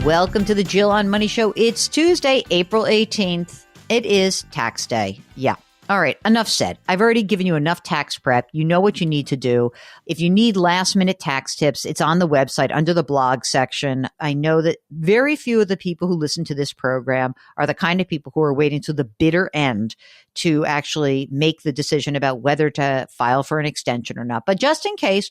Welcome to the Jill on Money Show. It's Tuesday, April 18th. It is tax day. Yeah. All right. Enough said. I've already given you enough tax prep. You know what you need to do. If you need last minute tax tips, it's on the website under the blog section. I know that very few of the people who listen to this program are the kind of people who are waiting to the bitter end to actually make the decision about whether to file for an extension or not. But just in case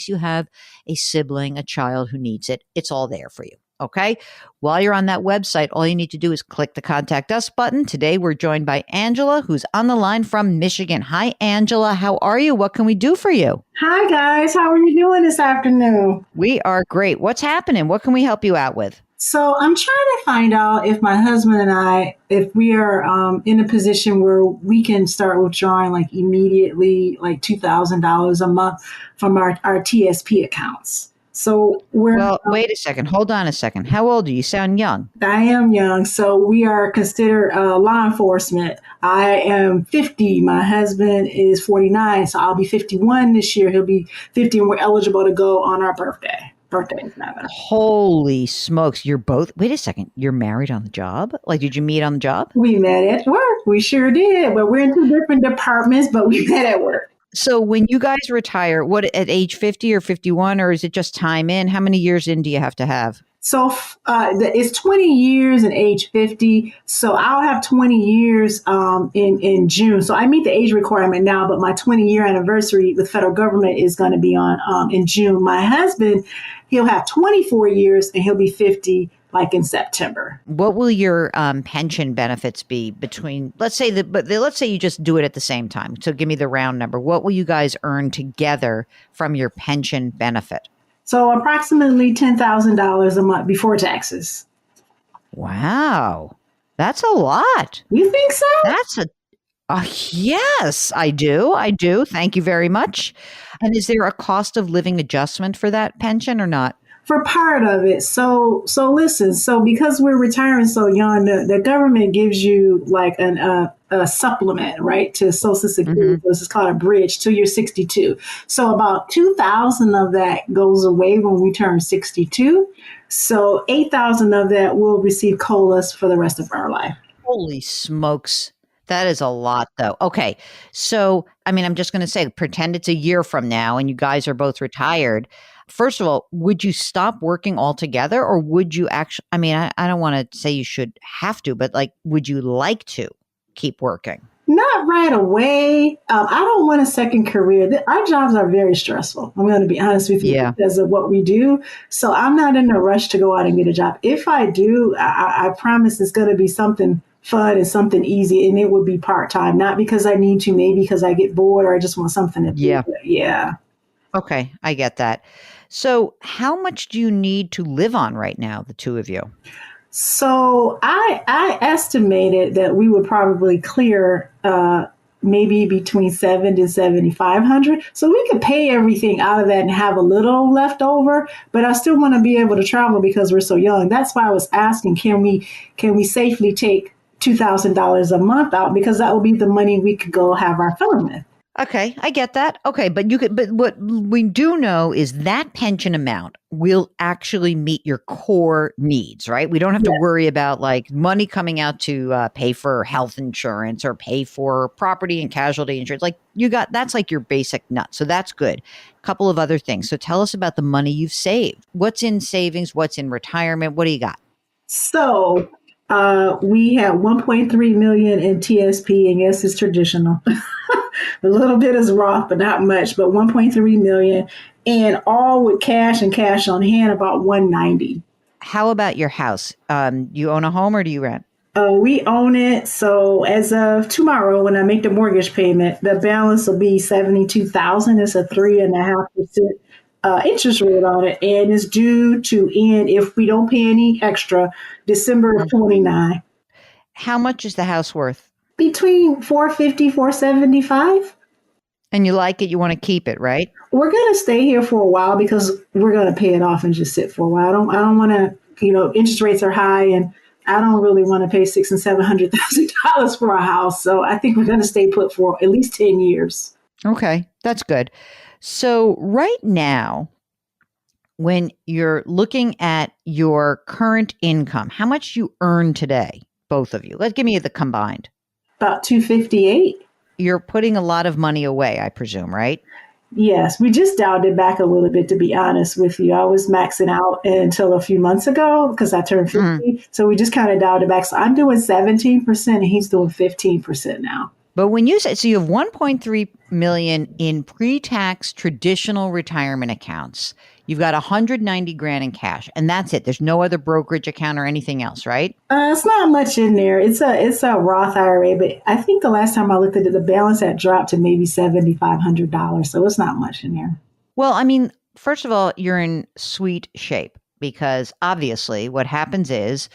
you have a sibling, a child who needs it, it's all there for you. Okay. While you're on that website, all you need to do is click the Contact Us button. Today, we're joined by Angela, who's on the line from Michigan. Hi, Angela. How are you? What can we do for you? Hi, guys. How are you doing this afternoon? We are great. What's happening? What can we help you out with? So I'm trying to find out if my husband and I, if we are in a position where we can start withdrawing like immediately, like $2,000 a month from our TSP accounts. So wait a second. Hold on a second. How old are you? You sound young. I am young. So we are considered law enforcement. I am 50. My husband is 49. So I'll be 51 this year. He'll be 50 and we're eligible to go on our birthday. Holy smokes. You're both. Wait a second. You're married on the job? Like, did you meet on the job? We met at work. We sure did. But we're in two different departments, but we met at work. So when you guys retire, what, at age 50 or 51, or is it just time in? How many years in do you have to have? So it's 20 years and age 50. So I'll have 20 years in June. So I meet the age requirement now, but my 20-year anniversary with federal government is going to be on in June. My husband, he'll have 24 years and he'll be 50 like in September. What will your pension benefits be between, let's say you just do it at the same time. So give me the round number. What will you guys earn together from your pension benefit? So approximately $10,000 a month before taxes. Wow. That's a lot. You think so? Yes, I do. Thank you very much. And is there a cost of living adjustment for that pension or not? For part of it. So listen, so because we're retiring so young, the government gives you like a supplement, right, to Social Security. Mm-hmm. This is called a bridge till you're 62. So about 2,000 of that goes away when we turn 62. So 8,000 of that will receive COLAs for the rest of our life. Holy smokes. That is a lot, though. Okay. So, I mean, I'm just going to say, pretend it's a year from now and you guys are both retired. First of all, would you stop working altogether, or would you actually, I mean, I don't want to say you should have to, but like, would you like to keep working? Not right away. I don't want a second career. Our jobs are very stressful. I'm going to be honest with you because of what we do. So I'm not in a rush to go out and get a job. If I do, I promise it's going to be something fun and something easy, and it would be part-time, not because I need to, maybe because I get bored or I just want something to do. Yeah. Okay, I get that. So how much do you need to live on right now, the two of you? So I estimated that we would probably clear maybe between $700 to $7,500. So we could pay everything out of that and have a little left over, but I still want to be able to travel because we're so young. That's why I was asking, can we safely take $2,000 a month out, because that will be the money we could go have our fun with. Okay, I get that. Okay, but what we do know is that pension amount will actually meet your core needs, right? We don't have to worry about like money coming out to pay for health insurance or pay for property and casualty insurance. Like that's like your basic nut. So that's good. A couple of other things. So tell us about the money you've saved. What's in savings? What's in retirement? What do you got? So we have 1.3 million in TSP, and yes, it's traditional. A little bit is Roth, but not much, but 1.3 million, and all with cash and cash on hand, about 190. How about your house? You own a home or do you rent? We own it. So as of tomorrow, when I make the mortgage payment, the balance will be $72,000. It's a 3.5% interest rate on it, and it's due to end, if we don't pay any extra, December of 29. How much is the house worth? Between $450, $475. And you like it? You want to keep it, right? We're going to stay here for a while because we're going to pay it off and just sit for a while. I don't want to, interest rates are high, and I don't really want to pay $600,000 and $700,000 for a house. So I think we're going to stay put for at least 10 years. Okay, that's good. So right now, when you're looking at your current income, how much you earn today, both of you? Let's give me the combined. About 258. You're putting a lot of money away, I presume, right? Yes, we just dialed it back a little bit, to be honest with you. I was maxing out until a few months ago because I turned 50. So we just kind of dialed it back. So I'm doing 17% and he's doing 15% now. But when you say, so you have 1.3 million in pre-tax traditional retirement accounts. You've got 190 grand in cash, and that's it. There's no other brokerage account or anything else, right? It's not much in there. It's a Roth IRA, but I think the last time I looked at it, the balance had dropped to maybe $7,500. So it's not much in there. Well, I mean, first of all, you're in sweet shape because obviously what happens is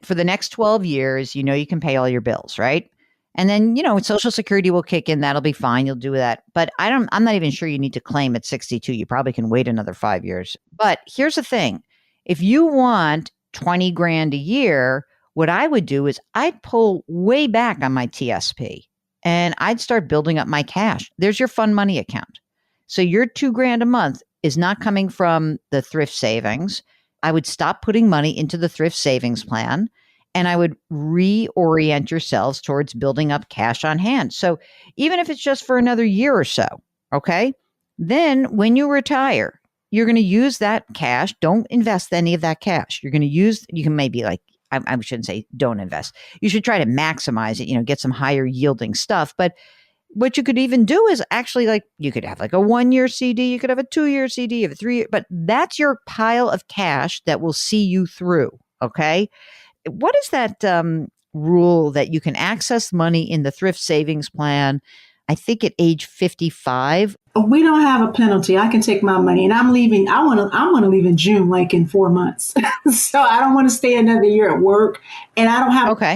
for the next 12 years, you can pay all your bills, right? And then, Social Security will kick in. That'll be fine. You'll do that. But I'm not even sure you need to claim at 62. You probably can wait another 5 years. But here's the thing. If you want 20 grand a year, what I would do is I'd pull way back on my TSP and I'd start building up my cash. There's your fund money account. So your 2 grand a month is not coming from the thrift savings. I would stop putting money into the thrift savings plan. And I would reorient yourselves towards building up cash on hand. So even if it's just for another year or so, okay? Then when you retire, you're going to use that cash. Don't invest any of that cash. You can maybe I shouldn't say don't invest. You should try to maximize it, get some higher yielding stuff. But what you could even do is actually you could have a 1-year CD, you could have a 2-year CD, you have a 3-year, but that's your pile of cash that will see you through, okay? What is that rule that you can access money in the thrift savings plan, I think at age 55? We don't have a penalty. I can take my money and I'm leaving. I want to leave in June, in 4 months. So I don't want to stay another year at work. And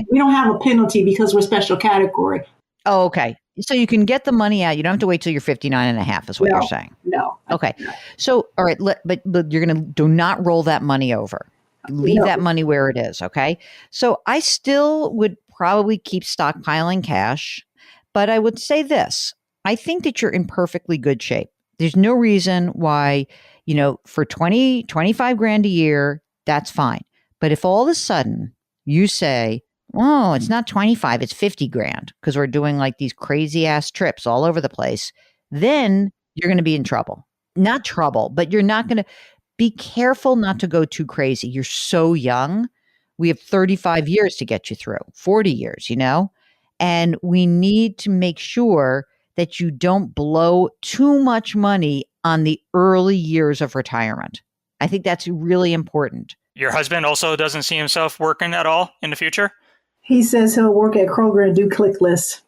we don't have a penalty because we're special category. Oh, okay. So you can get the money out. You don't have to wait till you're 59 and a half is what you're saying. No. Okay. So, all right. But you're going to do not roll that money over. Leave that money where it is, okay? So I still would probably keep stockpiling cash, but I would say this. I think that you're in perfectly good shape. There's no reason why, for 20, 25 grand a year, that's fine. But if all of a sudden you say, oh, it's not 25, it's 50 grand because we're doing these crazy ass trips all over the place, then you're going to be in trouble. Not trouble, but you're not going to. Be careful not to go too crazy. You're so young. We have 35 years to get you through, 40 years, and we need to make sure that you don't blow too much money on the early years of retirement. I think that's really important. Your husband also doesn't see himself working at all in the future? He says he'll work at Kroger and do click lists.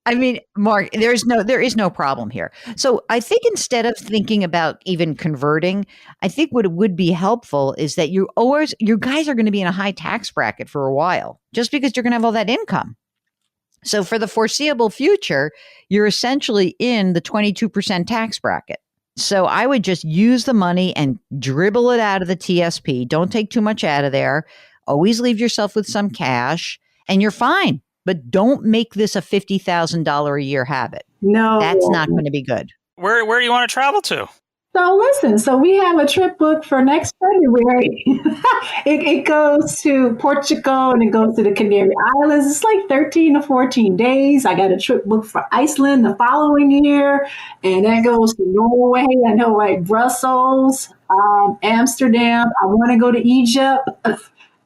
I mean, Mark, there is no problem here. So I think instead of thinking about even converting, I think what would be helpful is that you guys are going to be in a high tax bracket for a while, just because you're going to have all that income. So for the foreseeable future, you're essentially in the 22% tax bracket. So I would just use the money and dribble it out of the TSP. Don't take too much out of there. Always leave yourself with some cash and you're fine. But don't make this a $50,000 a year habit. No. That's not going to be good. Where do you want to travel to? So listen, we have a trip booked for next February. it goes to Portugal and it goes to the Canary Islands. It's 13 to 14 days. I got a trip booked for Iceland the following year. And that goes to Norway. I know, Brussels, Amsterdam. I want to go to Egypt.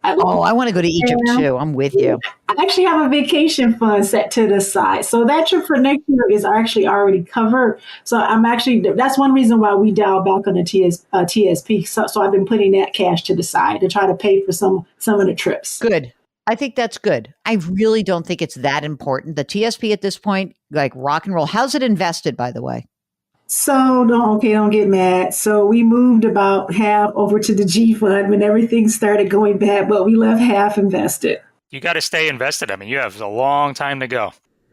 I want to go to Egypt too. I'm with you. I actually have a vacation fund set to the side. So that trip for next year is actually already covered. So that's one reason why we dial back on the TSP. So I've been putting that cash to the side to try to pay for some of the trips. Good. I think that's good. I really don't think it's that important. The TSP at this point, rock and roll. How's it invested, by the way? So don't get mad. So we moved about half over to the G fund when everything started going bad, but we left half invested. You got to stay invested. I mean, you have a long time to go.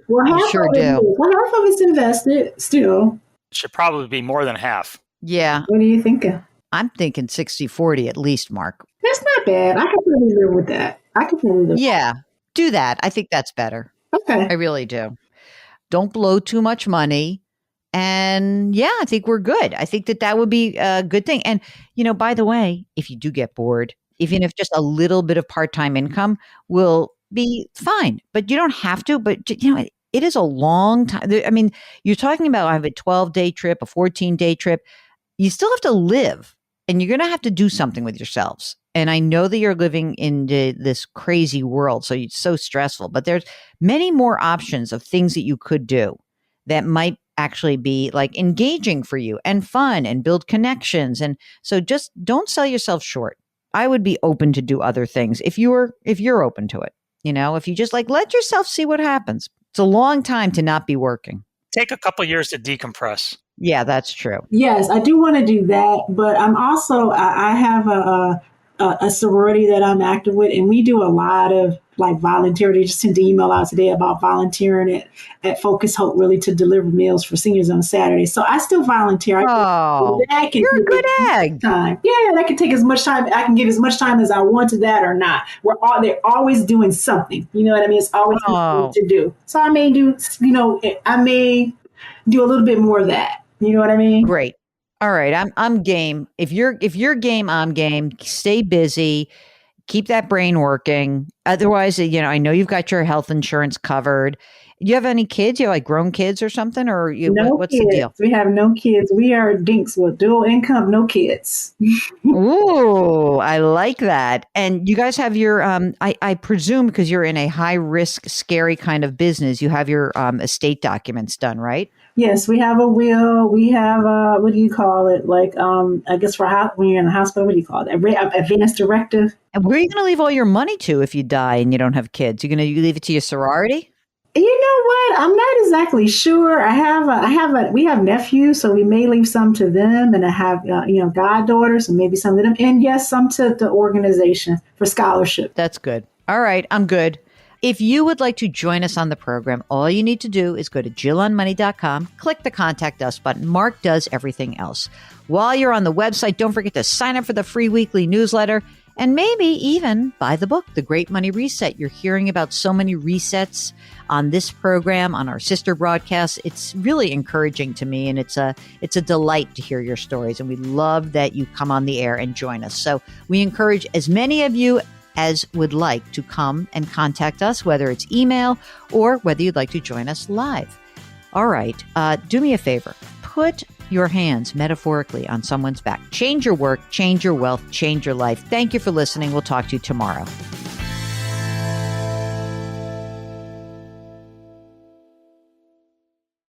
Well, you sure do. Half of it's invested still. It should probably be more than half. Yeah. What are you thinking? I'm thinking 60-40 at least, Mark. That's not bad. I can probably live with that. Yeah, do that. I think that's better. Okay. I really do. Don't blow too much money. And yeah, I think we're good. I think that would be a good thing. And, by the way, if you do get bored, even if just a little bit of part-time income will be fine, but you don't have to. But, it is a long time. I mean, you're talking about I have a 12-day trip, a 14-day trip. You still have to live, and you're going to have to do something with yourselves. And I know that you're living in this crazy world, so it's so stressful, but there's many more options of things that you could do that might actually be like engaging for you and fun and build connections. And so just don't sell yourself short. I would be open to do other things if you're open to it. If you just let yourself see what happens. It's a long time to not be working. Take a couple years to decompress. Yeah, that's true. Yes, I do want to do that, but I'm also I have a sorority that I'm active with, and we do a lot of volunteer. They just sent an email out today about volunteering at Focus Hope, really to deliver meals for seniors on Saturday. So I still volunteer. Oh, you're a good egg. Time. Yeah, that can take as much time. I can give as much time as I want to that or not. They're always doing something. You know what I mean? It's always something to do. So I may do, I may do a little bit more of that. You know what I mean? Great. All right, I'm game. If you're game, I'm game. Stay busy. Keep that brain working. Otherwise, I know you've got your health insurance covered. Do you have any kids? You have grown kids or something, or what's kids. The deal? We have no kids. We are dinks with dual income, no kids. Ooh, I like that. And you guys have your, I presume because you're in a high risk, scary kind of business, you have your estate documents done, right? Yes, we have a will. We have what do you call it? I guess when you're in the hospital, what do you call it? Advance directive. And where are you going to leave all your money to if you die and you don't have kids? You leave it to your sorority? You know what? I'm not exactly sure. We have nephews, so we may leave some to them, and I have goddaughters, and maybe some of them, and yes, some to the organization for scholarship. That's good. All right, I'm good. If you would like to join us on the program, all you need to do is go to JillOnMoney.com, click the Contact Us button. Mark does everything else. While you're on the website, don't forget to sign up for the free weekly newsletter and maybe even buy the book, The Great Money Reset. You're hearing about so many resets on this program, on our sister broadcasts. It's really encouraging to me, and it's a delight to hear your stories. And we love that you come on the air and join us. So we encourage as many of you as would like to come and contact us, whether it's email or whether you'd like to join us live. All right. Do me a favor. Put your hands metaphorically on someone's back. Change your work, change your wealth, change your life. Thank you for listening. We'll talk to you tomorrow.